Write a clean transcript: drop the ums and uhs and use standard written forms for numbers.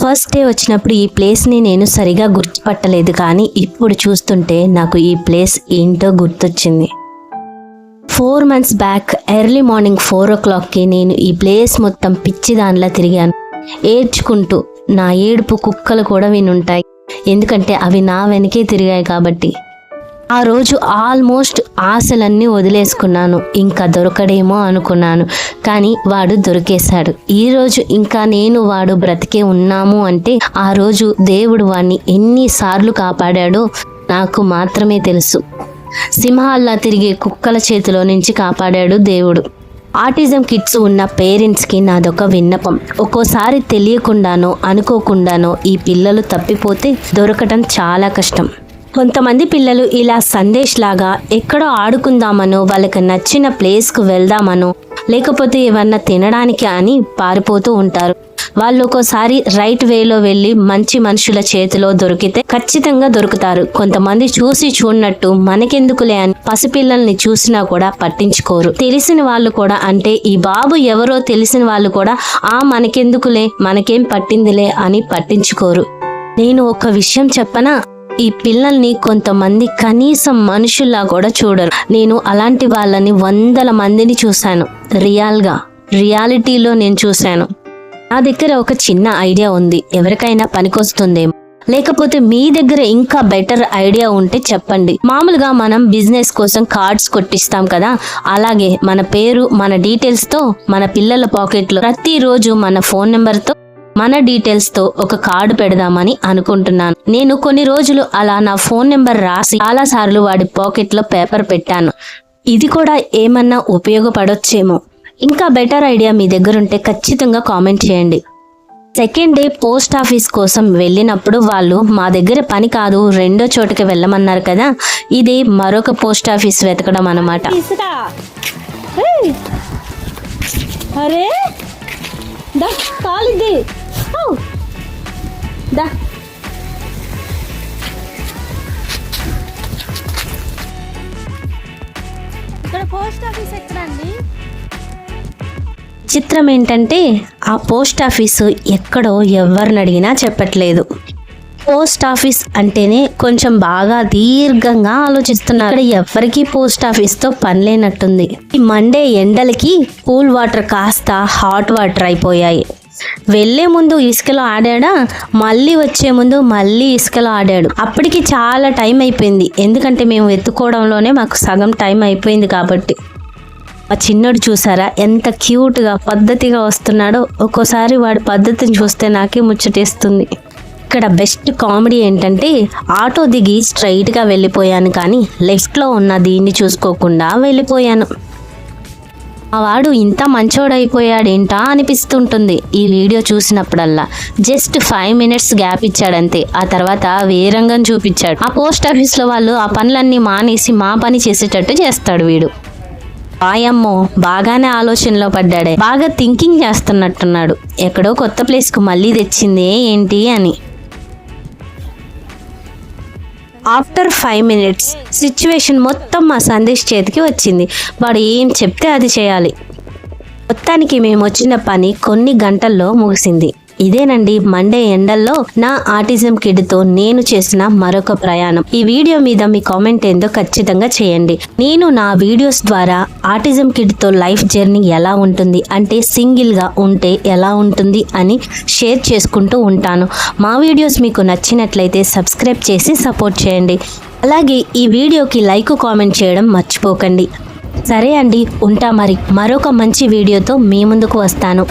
First day వచ్చినప్పుడు ఈ ప్లేస్ని నేను సరిగా గుర్తుపట్టలేదు, కానీ ఇప్పుడు చూస్తుంటే నాకు ఈ ప్లేస్ ఏంటో గుర్తొచ్చింది. 4 months బ్యాక్ ఎర్లీ మార్నింగ్ 4 o'clockకి నేను ఈ ప్లేస్ మొత్తం పిచ్చి దానిలా తిరిగాను. ఏడ్చుకుంటూ. నా ఏడుపు కుక్కలు కూడా వినుంటాయి, ఎందుకంటే అవి నా వెనకే తిరిగాయి కాబట్టి. ఆ రోజు ఆల్మోస్ట్ ఆశలన్నీ వదిలేసుకున్నాను. ఇంకా దొరకడేమో అనుకున్నాను, కానీ వాడు దొరికేశాడు. ఈరోజు ఇంకా నేను వాడు బ్రతికే ఉన్నాము అంటే ఆ రోజు దేవుడు వాడిని ఎన్నిసార్లు కాపాడాడో నాకు మాత్రమే తెలుసు. సింహాల్లా తిరిగే కుక్కల చేతిలో నుంచి కాపాడాడు దేవుడు. ఆటిజం కిడ్స్ ఉన్న పేరెంట్స్కి నాదొక విన్నపం. ఒక్కోసారి తెలియకుండానో అనుకోకుండానో ఈ పిల్లలు తప్పిపోతే దొరకటం చాలా కష్టం. కొంతమంది పిల్లలు ఇలా సందేశ్ లాగా ఎక్కడో ఆడుకుందామనో, వాళ్ళకి నచ్చిన ప్లేస్కు వెళ్దామనో, లేకపోతే ఏమన్నా తినడానికి అని పారిపోతూ ఉంటారు. వాళ్ళు ఒక్కోసారి రైట్ వేలో వెళ్ళి మంచి మనుషుల చేతిలో దొరికితే ఖచ్చితంగా దొరుకుతారు. కొంతమంది చూసి చూడనట్టు మనకెందుకులే అని పసిపిల్లల్ని చూసినా కూడా పట్టించుకోరు. తెలిసిన వాళ్ళు కూడా, అంటే ఈ బాబు ఎవరో తెలిసిన వాళ్ళు కూడా మనకెందుకులే, మనకేం పట్టిందిలే అని పట్టించుకోరు. నేను ఒక విషయం చెప్పనా, ఈ పిల్లల్ని కొంతమంది కనీసం మనుషుల్లా కూడా చూడరు. నేను అలాంటి వాళ్ళని 100 మందిని చూశాను. రియాలిటీలో నేను చూశాను. నా దగ్గర ఒక చిన్న ఐడియా ఉంది, ఎవరికైనా పనికొస్తుందేమో, లేకపోతే మీ దగ్గర ఇంకా బెటర్ ఐడియా ఉంటే చెప్పండి. మామూలుగా మనం బిజినెస్ కోసం కార్డ్స్ కొట్టిస్తాం కదా, అలాగే మన పేరు, మన డీటెయిల్స్తో మన పిల్లల పాకెట్లో ప్రతిరోజు మన ఫోన్ నెంబర్తో మన డీటెయిల్స్తో ఒక కార్డు పెడదామని అనుకుంటున్నాను. నేను కొన్ని రోజులు అలా నా ఫోన్ నెంబర్ రాసి చాలాసార్లు వాడి పాకెట్లో పేపర్ పెట్టాను. ఇది కూడా ఏమన్నా ఉపయోగపడొచ్చేమో. ఇంకా బెటర్ ఐడియా మీ దగ్గర ఉంటే ఖచ్చితంగా కామెంట్ చేయండి. సెకండ్ డే పోస్ట్ ఆఫీస్ కోసం వెళ్ళినప్పుడు వాళ్ళు మా దగ్గర పని కాదు, రెండో చోటుకి వెళ్ళమన్నారు కదా, ఇది మరొక పోస్ట్ ఆఫీస్ వెతకడం అన్నమాట. అరే కాలిది ఇక్కడ పోస్ట్ ఆఫీస్ ఎక్కడండి? చిత్రం ఏంటంటే ఆ పోస్ట్ ఆఫీసు ఎక్కడో ఎవరిని అడిగినా చెప్పట్లేదు. పోస్ట్ ఆఫీస్ అంటేనే కొంచెం బాగా దీర్ఘంగా ఆలోచిస్తున్నారు. ఇక్కడ ఎవరికి పోస్ట్ ఆఫీస్తో పని లేనట్టుంది. ఈ మండే ఎండలకి కూల్ వాటర్ కాస్త హాట్ వాటర్ అయిపోయాయి. వెళ్లే ముందు ఇసుకలో ఆడాడా, మళ్ళీ వచ్చే ముందు మళ్ళీ ఇసుకలో ఆడాడు. అప్పటికి చాలా టైం అయిపోయింది, ఎందుకంటే మేము ఎత్తుకోవడంలోనే మాకు సగం టైం అయిపోయింది కాబట్టి. ఆ చిన్నోడు చూసారా ఎంత క్యూట్గా పద్ధతిగా వస్తున్నాడో. ఒక్కోసారి వాడి పద్ధతిని చూస్తే నాకే ముచ్చటేస్తుంది. ఇక్కడ బెస్ట్ కామెడీ ఏంటంటే ఆటో దిగి స్ట్రైట్గా వెళ్ళిపోయాను, కానీ లెఫ్ట్లో ఉన్న దీన్ని చూసుకోకుండా వెళ్ళిపోయాను. ఆ వాడు ఇంత మంచోడైపోయాడేంటా అనిపిస్తుంటుంది ఈ వీడియో చూసినప్పుడల్లా. జస్ట్ 5 minutes గ్యాప్ ఇచ్చాడంతే, ఆ తర్వాత వేరంగం చూపించాడు. ఆ పోస్ట్ ఆఫీస్లో వాళ్ళు ఆ పనులన్నీ మానేసి మా పని చేసేటట్టు చేస్తాడు వీడు. వాయమ్మో, బాగానే ఆలోచనలో పడ్డాడే, బాగా థింకింగ్ చేస్తున్నట్టున్నాడు. ఎక్కడో కొత్త ప్లేస్కు మళ్ళీ తెచ్చిందే ఏంటి అని. ఆఫ్టర్ 5 minutes సిచ్యువేషన్ మొత్తం మా సందేశ్ చేతికి వచ్చింది. వాడు ఏం చెప్తే అది చేయాలి. మొత్తానికి మేము వచ్చిన పని కొన్ని గంటల్లో ముగిసింది. ఇదేనండి మండే ఎండల్లో నా ఆటిజం కిడ్తో నేను చేసిన మరొక ప్రయాణం. ఈ వీడియో మీద మీ కామెంట్ ఏందో ఖచ్చితంగా చేయండి. నేను నా వీడియోస్ ద్వారా ఆటిజం కిడ్తో లైఫ్ జర్నీ ఎలా ఉంటుంది, అంటే సింగిల్గా ఉంటే ఎలా ఉంటుంది అని షేర్ చేసుకుంటూ ఉంటాను. మా వీడియోస్ మీకు నచ్చినట్లయితే సబ్స్క్రైబ్ చేసి సపోర్ట్ చేయండి. అలాగే ఈ వీడియోకి లైక్, కామెంట్ చేయడం మర్చిపోకండి. సరే అండి, ఉంటా మరి. మరొక మంచి వీడియోతో మీ ముందుకు వస్తాను.